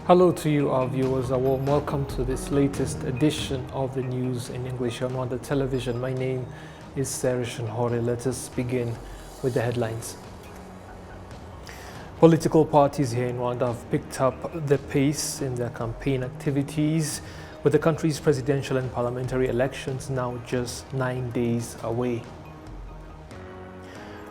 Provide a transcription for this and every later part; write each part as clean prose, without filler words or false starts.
Hello to you, our viewers. A warm welcome to this latest edition of the news in English on Rwanda Television. My name is Serishan Hore. Let us begin with the headlines. Political parties here in Rwanda have picked up the pace in their campaign activities, with the country's presidential and parliamentary elections now just 9 days away.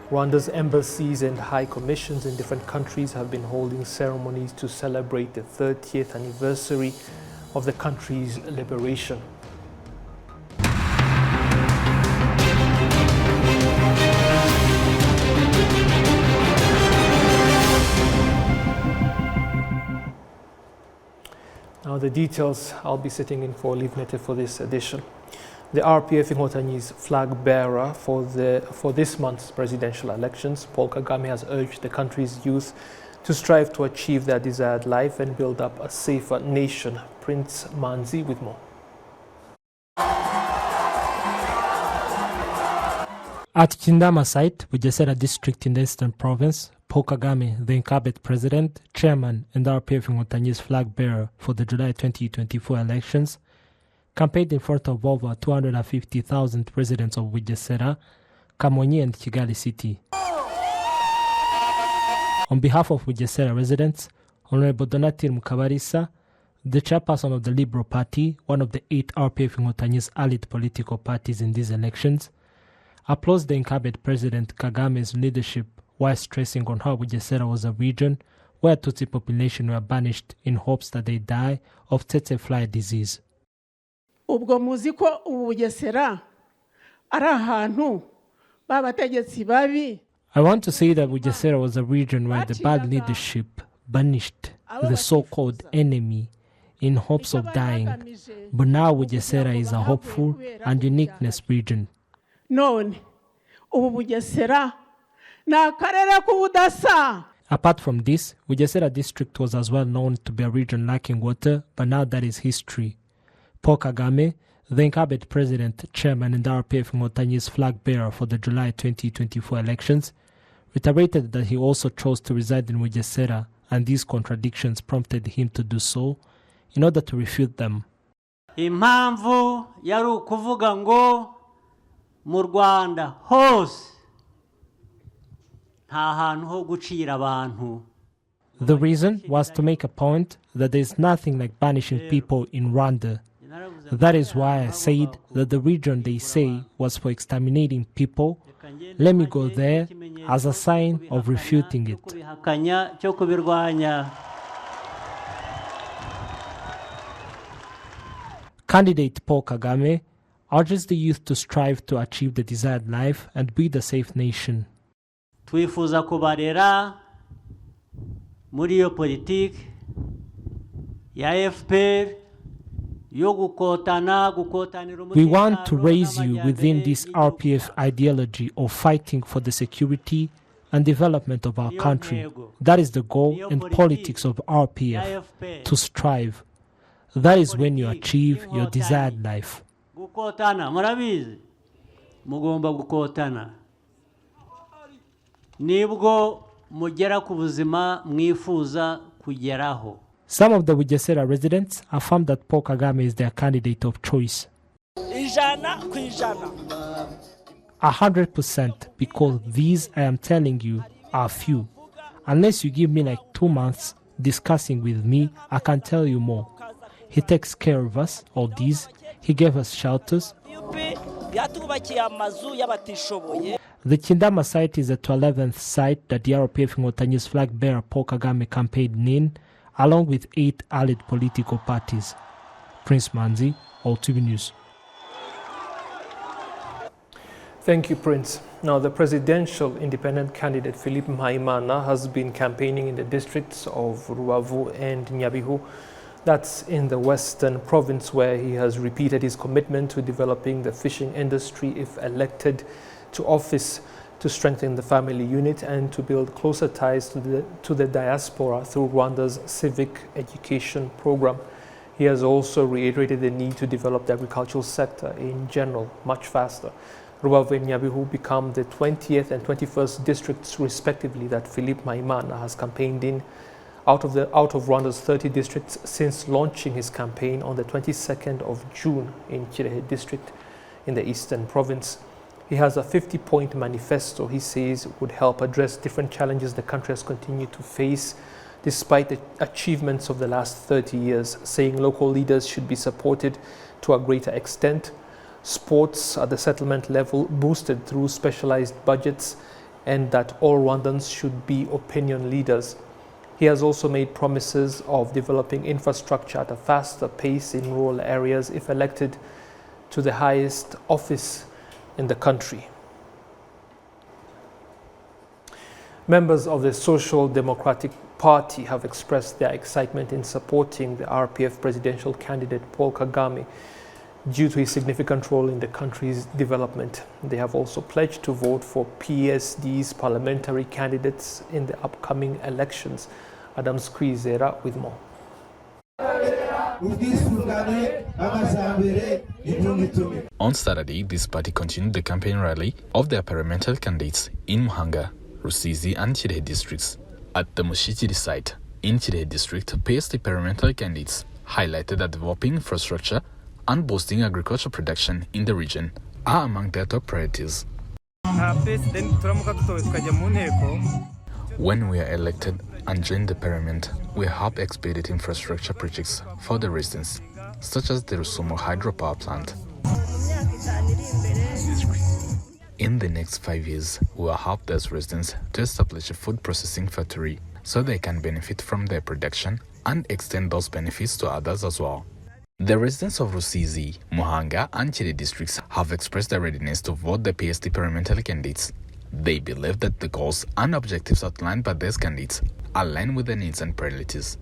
Rwanda's embassies and high commissions in different countries have been holding ceremonies to celebrate the 30th anniversary of the country's liberation. Now the details. I'll be sitting in for Live Native for this edition. The RPF Inkotanyi's flag bearer for this month's presidential elections, Paul Kagame, has urged the country's youth to strive to achieve their desired life and build up a safer nation. Prince Manzi with more. At Kindama site, Bugesera district in the Eastern Province, Paul Kagame, the incumbent president, chairman, and RPF Inkotanyi's flag bearer for the July 2024 elections, campaigned in front of over 250,000 residents of Bugesera, Kamonyi and Kigali city. On behalf of Bugesera residents, Honorable Donatir Mukabarisa, the chairperson of the Liberal Party, one of the 8 RPF Inkotanyi's allied political parties in these elections, applauds the incumbent President Kagame's leadership while stressing on how Bugesera was a region where Tutsi population were banished in hopes that they die of tsetse fly disease. Ubwo muzi ko Bugesera ari ahantu babategetsi babi. I want to say that Bugesera was a region where the bad leadership banished the so-called enemy in hopes of dying. But now Bugesera is a hopeful and uniqueness region. None ubu Bugesera na karere k'ubudasa. Apart from this, Bugesera district was as well known to be a region lacking water, but now that is history. Paul Kagame, the incumbent president, chairman, and RPF Inkotanyi's flag bearer for the July 2024 elections, reiterated that he also chose to reside in Bugesera, and these contradictions prompted him to do so in order to refute them. Impamvu yari ukuvuga ngo mu Rwanda hose nta hantu ho gucira abantu. The reason was to make a point that there is nothing like banishing people in Rwanda. That is why I said that the region they say was for exterminating people. Let me go there as a sign of refuting it. Candidate Paul Kagame urges the youth to strive to achieve the desired life and build a safe nation. Twifuza kubarera muri iyo politiki ya FPR. We want to raise you within this RPF ideology of fighting for the security and development of our country. That is the goal and politics of RPF, to strive. That is when you achieve your desired life. Nibwo mugera ku buzima mwifuza kugeraho. Some of the Bugesera residents affirm that Paul Kagame is their candidate of choice. 100%, because these, I am telling you, are few. Unless you give me like 2 months discussing with me, I can tell you more. He takes care of us, all these. He gave us shelters. The Kindama site is the 11th site that the RPF Inkotanyi's flag bearer Paul Kagame campaigned in, along with 8 allied political parties. Prince Manzi, RwandaTV News. Thank you, Prince. Now, the presidential independent candidate Philippe Mpayimana has been campaigning in the districts of Rubavu and Nyabihu. That's in the western province, where he has repeated his commitment to developing the fishing industry if elected to office, to strengthen the family unit and to build closer ties to the diaspora through Rwanda's civic education program. He has also reiterated the need to develop the agricultural sector in general much faster. Rubavu and Nyabihu become the 20th and 21st districts respectively that Philippe Mpayimana has campaigned in, out of Rwanda's 30 districts since launching his campaign on the 22nd of June in Kirehe district in the Eastern Province. He has a 50-point manifesto he says would help address different challenges the country has continued to face despite the achievements of the last 30 years, saying local leaders should be supported to a greater extent, sports at the settlement level boosted through specialized budgets, and that all Rwandans should be opinion leaders. He has also made promises of developing infrastructure at a faster pace in rural areas if elected to the highest office in the country. Members of the Social Democratic Party have expressed their excitement in supporting the RPF presidential candidate Paul Kagame due to his significant role in the country's development. They have also pledged to vote for PSD's parliamentary candidates in the upcoming elections. Adam Squeezera with more. On Saturday, this party continued the campaign rally of their parliamentary candidates in Muhanga, Rusizi and Kirehe districts. At the Mushikiri site in Kirehe district, PSD parliamentary candidates highlighted that developing infrastructure and boosting agricultural production in the region are among their top priorities. When we are elected and join the parliament, we help expedite infrastructure projects for the residents, such as the Rusumo hydropower plant. In the next 5 years, we will help those residents to establish a food processing factory so they can benefit from their production and extend those benefits to others as well. The residents of Rusizi, Muhanga and Kirehe districts have expressed their readiness to vote the PSD parliamentary candidates. They believe that the goals and objectives outlined by these candidates align with their needs and priorities.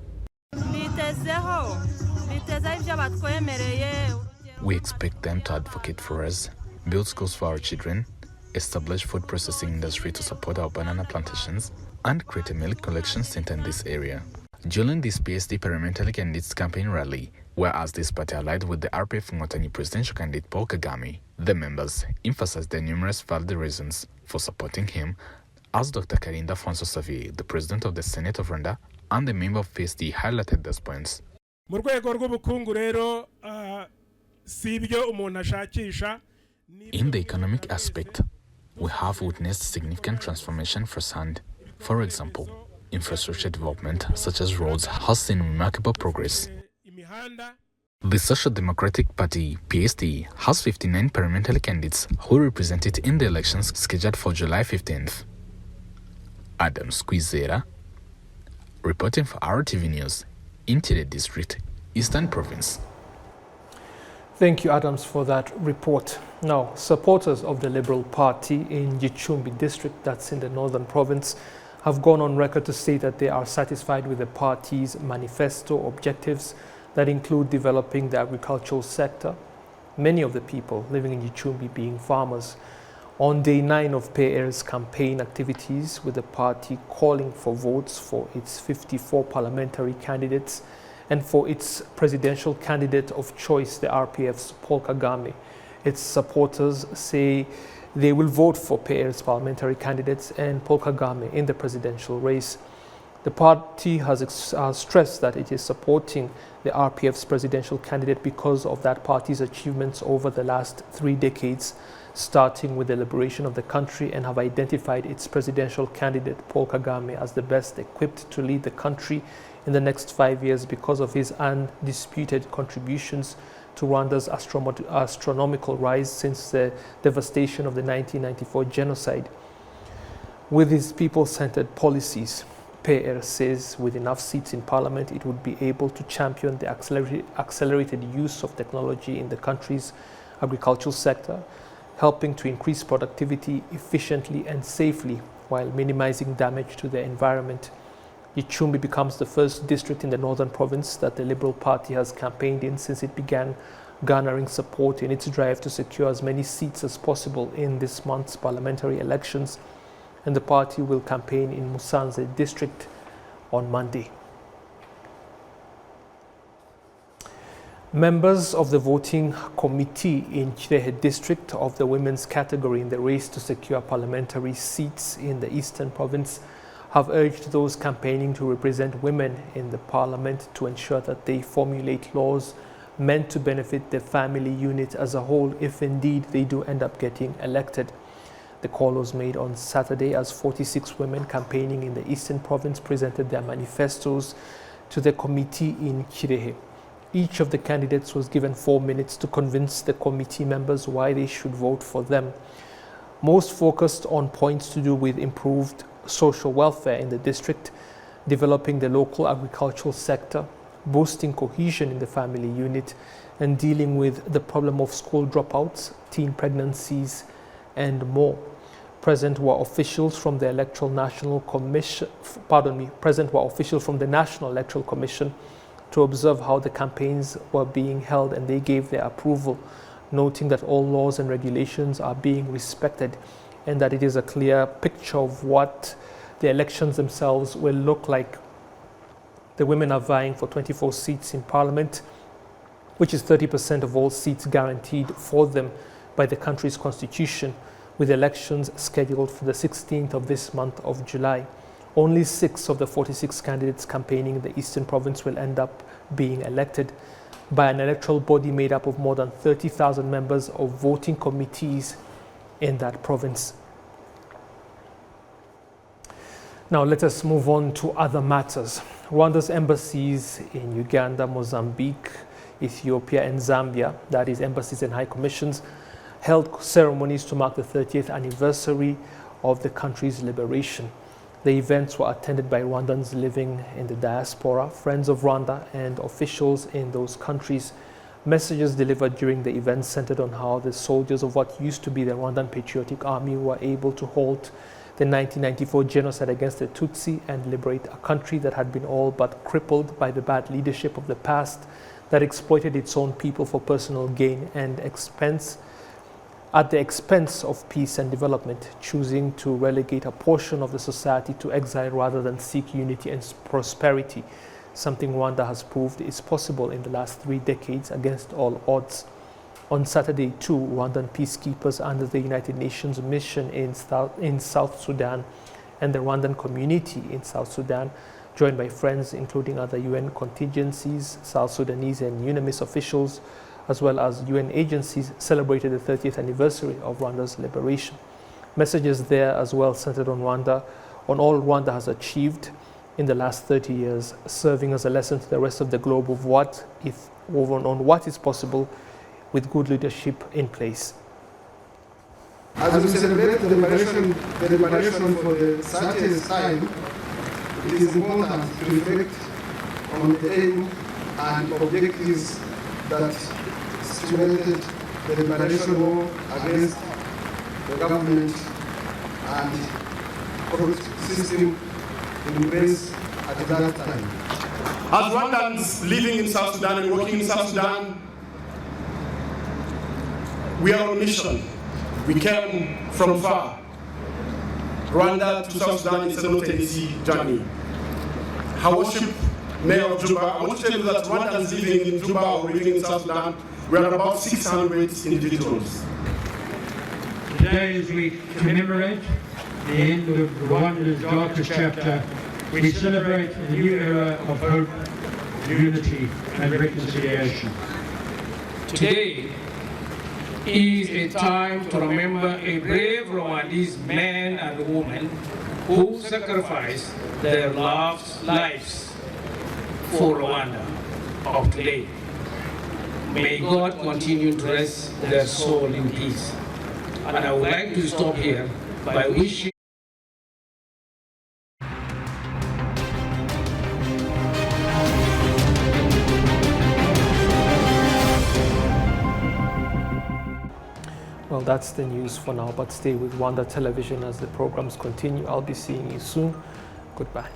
We expect them to advocate for us, build schools for our children, establish food processing industry to support our banana plantations, and create a milk collection center in this area. During this PSD parliamentary candidates campaign rally, whereas this party allied with the RPF Ngotanyi presidential candidate Paul Kagame, the members emphasized their numerous valid reasons for supporting him, as Dr. Karinda Francois Xavier, the president of the Senate of Rwanda and the member of PSD, highlighted those points. In the economic aspect, we have witnessed significant transformation firsthand. For example, infrastructure development such as roads has seen remarkable progress. The Social Democratic Party, PSD, has 59 parliamentary candidates who represent it in the elections scheduled for July 15th. Adam Squeezera, reporting for RwandaTV News, in Kirehe District, Eastern Province. Thank you, Adams, for that report. Now, supporters of the Liberal Party in Gicumbi district, that's in the Northern Province, have gone on record to say that they are satisfied with the party's manifesto objectives that include developing the agricultural sector, many of the people living in Gicumbi being farmers. On day 9 of PAIR's campaign activities, with the party calling for votes for its 54 parliamentary candidates and for its presidential candidate of choice, the RPF's Paul Kagame. Its supporters say they will vote for PAIR's parliamentary candidates and Paul Kagame in the presidential race. The party has stressed that it is supporting the RPF's presidential candidate because of that party's achievements over the last 3 decades, starting with the liberation of the country, and have identified its presidential candidate, Paul Kagame, as the best equipped to lead the country in the next 5 years because of his undisputed contributions to Rwanda's astronomical rise since the devastation of the 1994 genocide. With his people-centered policies, PAIR says with enough seats in parliament, it would be able to champion the accelerated use of technology in the country's agricultural sector, helping to increase productivity efficiently and safely while minimizing damage to the environment. Gicumbi becomes the first district in the Northern Province that the Liberal Party has campaigned in since it began garnering support in its drive to secure as many seats as possible in this month's parliamentary elections, and the party will campaign in Musanze district on Monday. Members of the voting committee in Kirehe district of the women's category in the race to secure parliamentary seats in the Eastern Province have urged those campaigning to represent women in the parliament to ensure that they formulate laws meant to benefit the family unit as a whole if indeed they do end up getting elected. The call was made on Saturday as 46 women campaigning in the Eastern Province presented their manifestos to the committee in Kirehe. Each of the candidates was given 4 minutes to convince the committee members why they should vote for them. Most focused on points to do with improved social welfare in the district, developing the local agricultural sector, boosting cohesion in the family unit, and dealing with the problem of school dropouts, teen pregnancies, and more. Present were officials from the National Electoral Commission to observe how the campaigns were being held, and they gave their approval, noting that all laws and regulations are being respected and that it is a clear picture of what the elections themselves will look like. The women are vying for 24 seats in Parliament, which is 30% of all seats guaranteed for them by the country's constitution, with elections scheduled for the 16th of this month of July. Only 6 of the 46 candidates campaigning in the Eastern Province will end up being elected by an electoral body made up of more than 30,000 members of voting committees in that province. Now let us move on to other matters. Rwanda's embassies in Uganda, Mozambique, Ethiopia and Zambia, that is embassies and high commissions, held ceremonies to mark the 30th anniversary of the country's liberation. The events were attended by Rwandans living in the diaspora, friends of Rwanda, and officials in those countries. Messages delivered during the event centered on how the soldiers of what used to be the Rwandan Patriotic Army were able to halt the 1994 genocide against the Tutsi and liberate a country that had been all but crippled by the bad leadership of the past that exploited its own people for personal gain and at the expense of peace and development, choosing to relegate a portion of the society to exile rather than seek unity and prosperity, something Rwanda has proved is possible in the last 3 decades against all odds. On Saturday, too, Rwandan peacekeepers under the United Nations mission in South Sudan and the Rwandan community in South Sudan, joined by friends including other UN contingencies, South Sudanese and UNAMIS officials, as well as UN agencies, celebrated the 30th anniversary of Rwanda's liberation. Messages there as well centered on Rwanda, on all Rwanda has achieved in the last 30 years, serving as a lesson to the rest of the globe of what is possible with good leadership in place. As we celebrate the liberation for the 30th time, it is important to reflect on the aim and objectives that stimulated the liberation war against the government and corrupt system in place at that time. As Rwandans living in South Sudan and working in South Sudan, we are on a mission. We came from far. Rwanda to South Sudan is not an easy journey. I worship Mayor of Juba. I want to tell you that Rwandans living in Juba or living in South Sudan, we are about 600 individuals. Today, as we commemorate the end of Rwanda's darkest chapter, we celebrate a new era of hope, unity and reconciliation. Today is a time to remember a brave Rwandese man and woman who sacrificed their lives for Rwanda of today. May God continue to rest their soul in peace. And I would like to stop here by wishing Well, that's the news for now, but stay with Rwanda Television as the programs continue. I'll be seeing you soon. Goodbye.